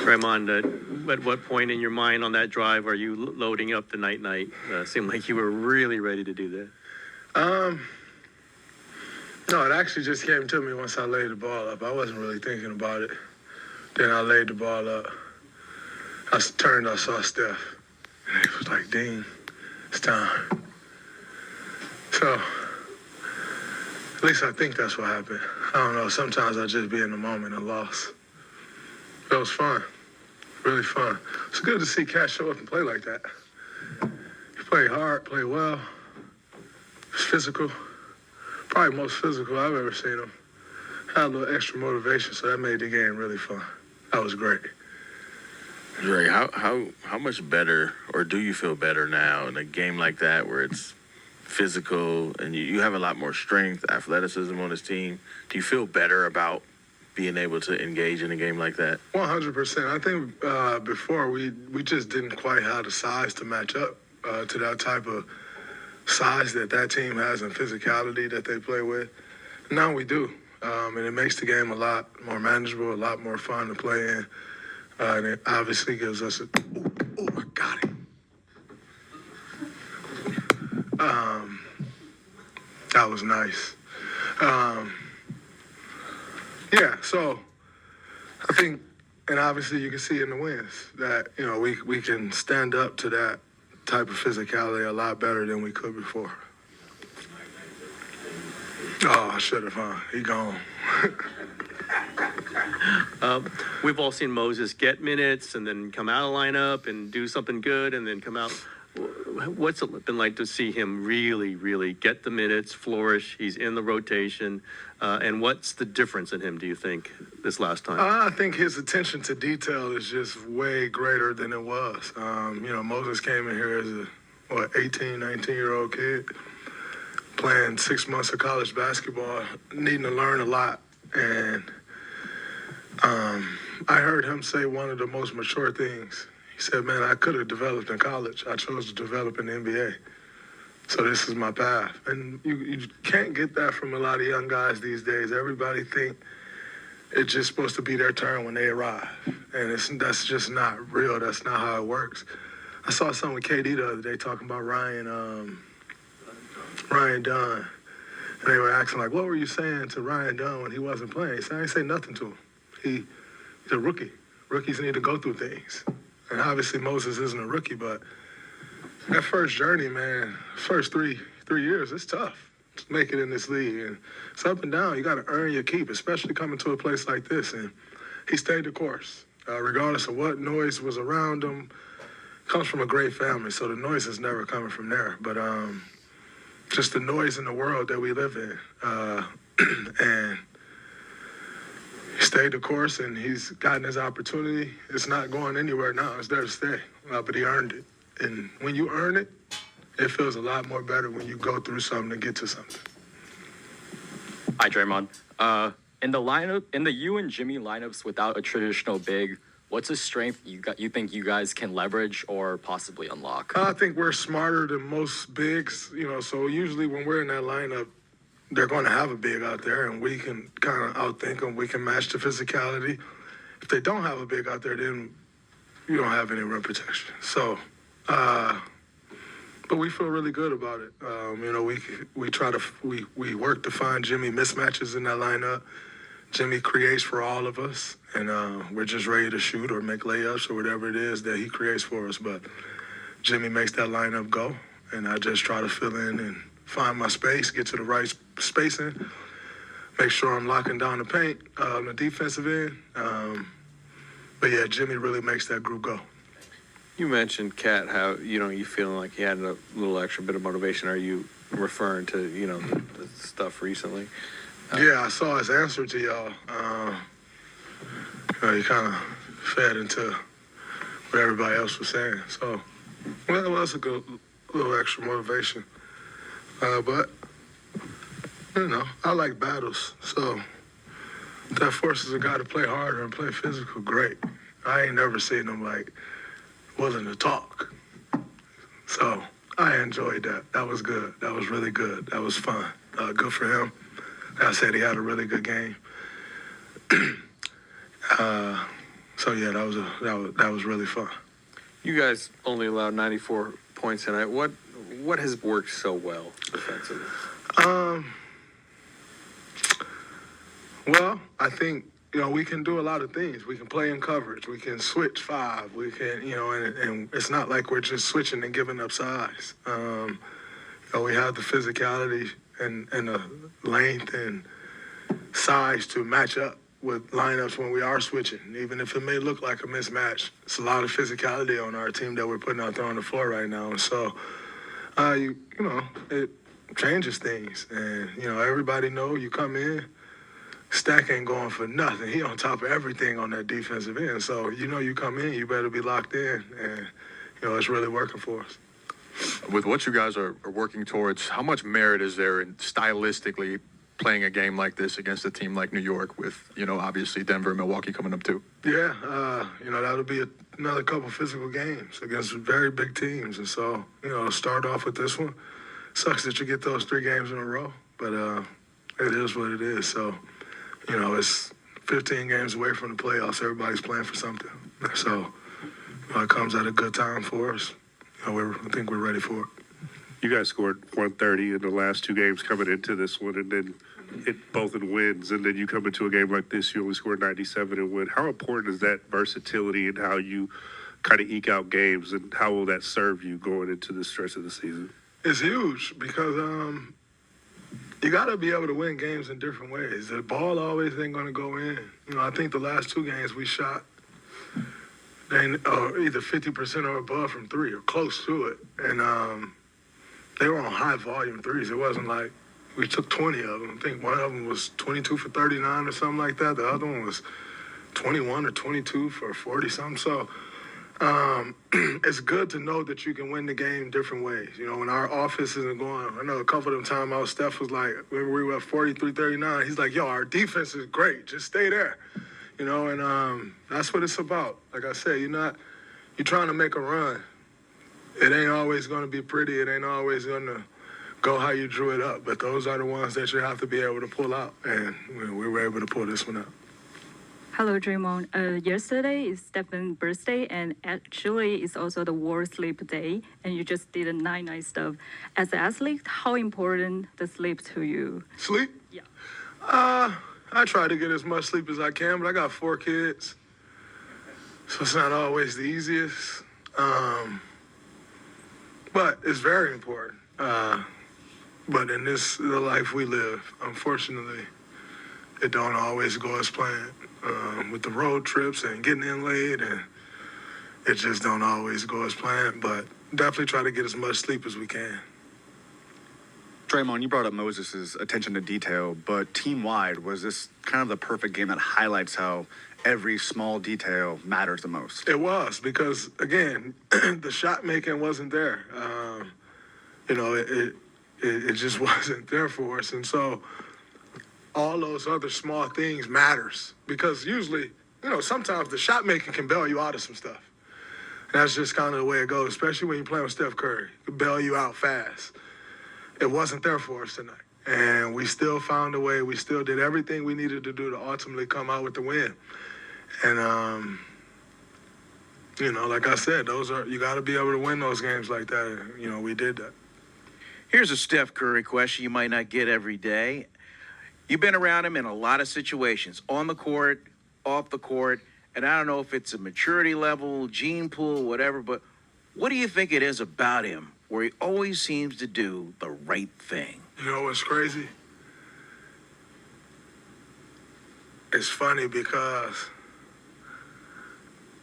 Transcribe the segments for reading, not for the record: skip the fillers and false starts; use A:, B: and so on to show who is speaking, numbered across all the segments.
A: Draymond, at what point in your mind on that drive are you loading up the night-night? Seemed like you were really ready to do that.
B: No, it actually just came to me once I laid the ball up. I wasn't really thinking about it. Then I laid the ball up. I turned, I saw Steph. And it was like, Dean, it's time. So, at least I think that's what happened. I don't know, sometimes I just be in the moment and lost. It was fun, really fun. It's good to see Cat show up and play like that. He played hard, played well. He's physical. Probably most physical I've ever seen him. Had a little extra motivation, so that made the game really fun. That was great.
C: Dray, how much better, or do you feel better now in a game like that where it's physical and you have a lot more strength, athleticism on this team? Do you feel better about being able to engage in a game like that?
B: 100%. I think before we just didn't quite have the size to match up to that type of size that team has and physicality that they play with. Now we do. And it makes the game a lot more manageable, a lot more fun to play in. And it obviously gives us I got it. That was nice. Yeah, so I think, and obviously you can see in the wins that, you know, we can stand up to that type of physicality a lot better than we could before. Oh, I should have, He gone.
A: We've all seen Moses get minutes and then come out of lineup and do something good and then come out. What's it been like to see him really, really get the minutes, flourish? He's in the rotation. And what's the difference in him, do you think, this last time?
B: I think his attention to detail is just way greater than it was. You know, Moses came in here as a, 18, 19-year-old kid, playing 6 months of college basketball, needing to learn a lot. And I heard him say one of the most mature things. He said, man, I could have developed in college. I chose to develop in the NBA. So this is my path. And you can't get that from a lot of young guys these days. Everybody think it's just supposed to be their turn when they arrive. And that's just not real. That's not how it works. I saw something with KD the other day talking about Ryan Dunn. And they were asking, like, what were you saying to Ryan Dunn when he wasn't playing? He said, I didn't say nothing to him. He's a rookie. Rookies need to go through things. And obviously Moses isn't a rookie, but that first journey, man, first three years, it's tough to make it in this league. And it's up and down. You got to earn your keep, especially coming to a place like this. And he stayed the course, regardless of what noise was around him. Comes from a great family, so the noise is never coming from there. But just the noise in the world that we live in. And he stayed the course, and he's gotten his opportunity. It's not going anywhere now. It's there to stay. But he earned it. And when you earn it, it feels a lot more better when you go through something to get to something.
D: Hi, Draymond. In the lineup, in the you and Jimmy lineups without a traditional big, what's a strength you think you guys can leverage or possibly unlock?
B: I think we're smarter than most bigs, you know, so usually when we're in that lineup, they're going to have a big out there, and we can kind of outthink them. We can match the physicality. If they don't have a big out there, then you don't have any rim protection. So, but we feel really good about it. You know, we work to find Jimmy mismatches in that lineup. Jimmy creates for all of us, and we're just ready to shoot or make layups or whatever it is that he creates for us. But Jimmy makes that lineup go, and I just try to fill in and find my space, get to the right spacing, make sure I'm locking down the paint on the defensive end. But yeah, Jimmy really makes that group go.
A: You mentioned, Kat, how, you feeling like he had a little extra bit of motivation. Are you referring to, the stuff recently?
B: Yeah, I saw his answer to y'all. He kind of fed into what everybody else was saying. So, well, that's a good little extra motivation. But, I like battles. So, if that forces a guy to play harder and play physical, great. I ain't never seen him, willing to talk. So, I enjoyed that. That was good. That was really good. That was fun. Good for him. Like I said, he had a really good game. So yeah, that was really fun.
E: You guys only allowed 94 points tonight. What has worked so well defensively?
B: Well, I think, we can do a lot of things. We can play in coverage. We can switch five. We can, and it's not like we're just switching and giving up size. We have the physicality and the length and size to match up with lineups when we are switching. Even if it may look like a mismatch, it's a lot of physicality on our team that we're putting out there on the floor right now. And so, it changes things. And, everybody know you come in, Stack ain't going for nothing. He on top of everything on that defensive end. So, you come in, you better be locked in. And, it's really working for us.
F: With what you guys are working towards, how much merit is there in stylistically playing a game like this against a team like New York with, obviously Denver and Milwaukee coming up too?
B: Yeah, that'll be another couple physical games against very big teams. And so, start off with this one. Sucks that you get those 3 games in a row, but it is what it is. So, it's 15 games away from the playoffs. Everybody's playing for something. So, it comes at a good time for us. I think we're ready for it.
G: You guys scored 130 in the last 2 games coming into this one, and then hit both in wins. And then you come into a game like this, you only scored 97 and win. How important is that versatility and how you kind of eke out games, and how will that serve you going into the stretch of the season?
B: It's huge because you got to be able to win games in different ways. The ball always ain't going to go in. I think the last 2 games we shot either 50% or above from 3 or close to it. And they were on high volume threes. It wasn't like we took 20 of them. I think one of them was 22 for 39 or something like that. The other one was 21 or 22 for 40 something. So it's good to know that you can win the game different ways. When our offense isn't going, I know a couple of them timeouts, Steph was like, when we were at 43-39, he's like, yo, our defense is great. Just stay there. And that's what it's about. Like I said, you're trying to make a run. It ain't always going to be pretty. It ain't always going to go how you drew it up. But those are the ones that you have to be able to pull out. And we were able to pull this one out.
H: Hello, Draymond. Yesterday is Steph's birthday, and actually it's also the World Sleep Day, and you just did a nice stuff. As an athlete, how important the sleep to you?
B: Sleep?
H: Yeah.
B: I try to get as much sleep as I can, but I got 4 kids. So it's not always the easiest. But it's very important. But in the life we live, unfortunately, it don't always go as planned. With the road trips and getting in late, and it just don't always go as planned. But definitely try to get as much sleep as we can.
I: Draymond, you brought up Moses' attention to detail, but team-wide, was this kind of the perfect game that highlights how every small detail matters the most?
B: It was, because, again, the shot making wasn't there. It just wasn't there for us. And so all those other small things matters, because usually, sometimes the shot making can bail you out of some stuff. And that's just kind of the way it goes, especially when you're playing with Steph Curry. It can bail you out fast. It wasn't there for us tonight. And we still found a way. We still did everything we needed to do to ultimately come out with the win. And, like I said, you got to be able to win those games like that. And, we did that.
J: Here's a Steph Curry question you might not get every day. You've been around him in a lot of situations, on the court, off the court, and I don't know if it's a maturity level, gene pool, whatever, but what do you think it is about him where he always seems to do the right thing?
B: You know what's crazy? It's funny because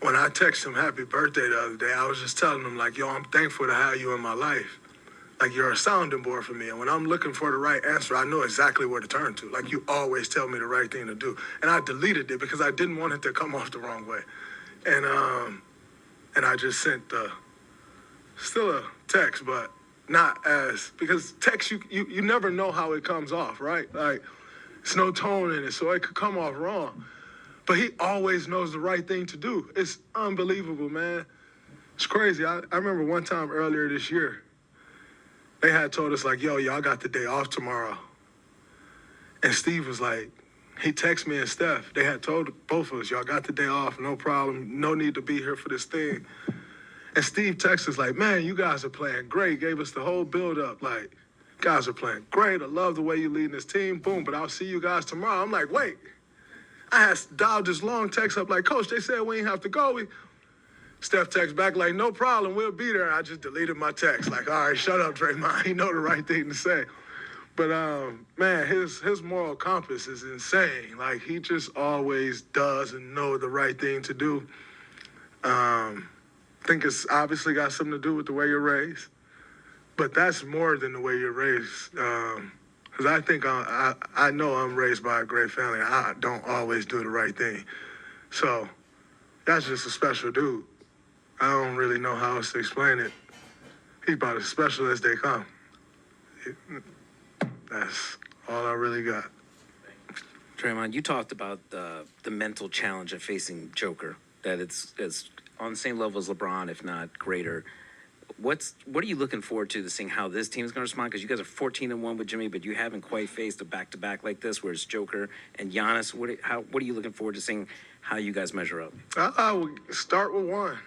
B: when I texted him happy birthday the other day, I was just telling him, like, yo, I'm thankful to have you in my life. Like, you're a sounding board for me. And when I'm looking for the right answer, I know exactly where to turn to. Like, you always tell me the right thing to do. And I deleted it because I didn't want it to come off the wrong way. And I just sent still a text, but not as, because text, you never know how it comes off, right? Like, it's no tone in it, so it could come off wrong. But he always knows the right thing to do. It's unbelievable, man. It's crazy. I remember one time earlier this year, they had told us, like, yo, y'all got the day off tomorrow. And Steve was like, he texted me and Steph. They had told both of us, y'all got the day off, no problem, no need to be here for this thing. And Steve texts us like, man, you guys are playing great. Gave us the whole build up. Like, guys are playing great. I love the way you're leading this team. Boom, but I'll see you guys tomorrow. I'm like, wait. I had dialed this long text up like, Coach, they said we ain't have to go. Steph texts back like, no problem, we'll be there. I just deleted my text. Like, all right, shut up, Draymond. He know the right thing to say. But, man, his moral compass is insane. Like, he just always does and know the right thing to do. I think it's obviously got something to do with the way you're raised. But that's more than the way you're raised. Because I think I know I'm raised by a great family. I don't always do the right thing. So that's just a special dude. I don't really know how else to explain it. He's about as special as they come. That's all I really got.
K: Draymond, you talked about the mental challenge of facing Joker, that it's on the same level as LeBron, if not greater. What are you looking forward to seeing how this team is going to respond? Because you guys are 14-1 with Jimmy, but you haven't quite faced a back-to-back like this, where it's Joker and Giannis. What are you looking forward to seeing how you guys measure up?
B: I would start with one.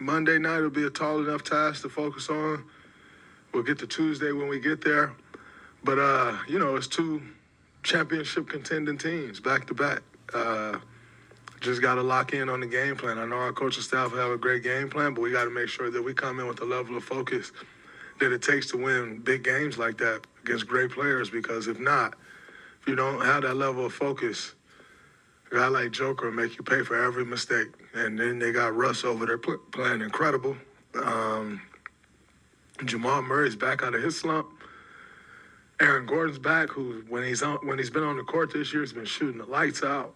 B: Monday night will be a tall enough task to focus on. We'll get to Tuesday when we get there. But, it's two championship contending teams back-to-back. Just got to lock in on the game plan. I know our coaching staff have a great game plan, but we got to make sure that we come in with the level of focus that it takes to win big games like that against great players. Because if not, if you don't have that level of focus, a guy like Joker will make you pay for every mistake. And then they got Russ over there playing incredible. Jamal Murray's back out of his slump. Aaron Gordon's back, who when he's been on the court this year, has been shooting the lights out.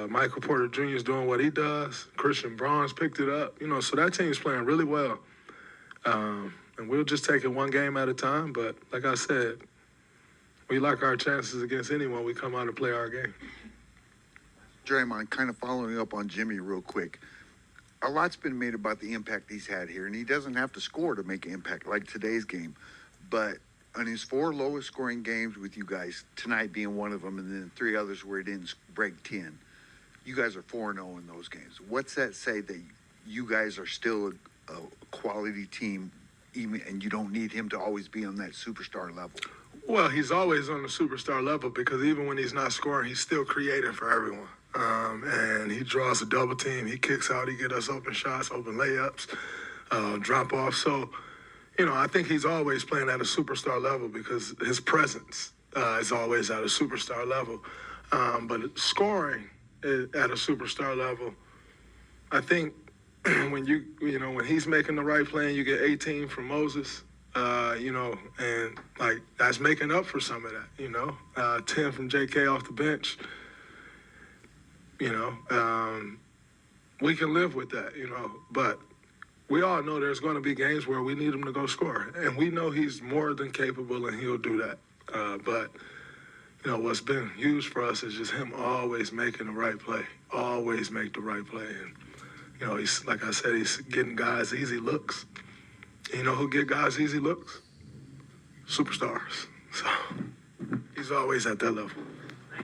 B: Michael Porter Jr. is doing what he does. Christian Braun's picked it up. So that team's playing really well. And we'll just take it one game at a time. But like I said, we like our chances against anyone we come out and play our game.
L: Draymond, kind of following up on Jimmy real quick. A lot's been made about the impact he's had here, and he doesn't have to score to make an impact like today's game. But on his 4 lowest scoring games with you guys, tonight being one of them, and then 3 others where he didn't break 10, you guys are 4-0 in those games. What's that say that you guys are still a quality team, even, and you don't need him to always be on that superstar level?
B: Well, he's always on the superstar level because even when he's not scoring, he's still creating for everyone. And he draws a double team. He kicks out. He gets us open shots, open layups, drop off. So, I think he's always playing at a superstar level because his presence is always at a superstar level. But scoring at a superstar level, I think when when he's making the right play and you get 18 from Moses, and like that's making up for some of that, 10 from JK off the bench. We can live with that, but we all know there's going to be games where we need him to go score. And we know he's more than capable and he'll do that. But what's been huge for us is just him always making the right play, always make the right play. And, he's, like I said, he's getting guys easy looks. And who get guys easy looks? Superstars. So he's always at that level.